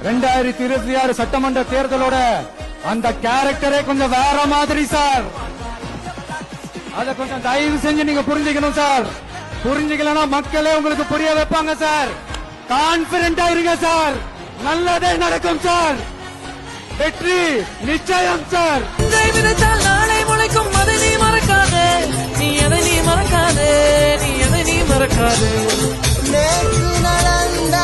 2026 சட்டமன்ற தேர்தலோட அந்த கேரக்டரே கொஞ்சம் வேற மாதிரி சார். அத கொஞ்சம் தயவு செஞ்சு நீங்க புரிஞ்சுக்கணும் சார். புரிஞ்சுக்கலன்னா மக்களே உங்களுக்கு புரிய வைப்பாங்க சார். கான்பிடண்டா இருங்க சார். நல்லதே நடக்கும் சார். வெற்றி நிச்சயம் சார். விதைத்தால் நாளை முளைக்கும், அதை நீ மறக்காதே. நீ எதை நீ மறக்காதே, நீ எதை நீ மறக்காதே. நேற்று நடந்த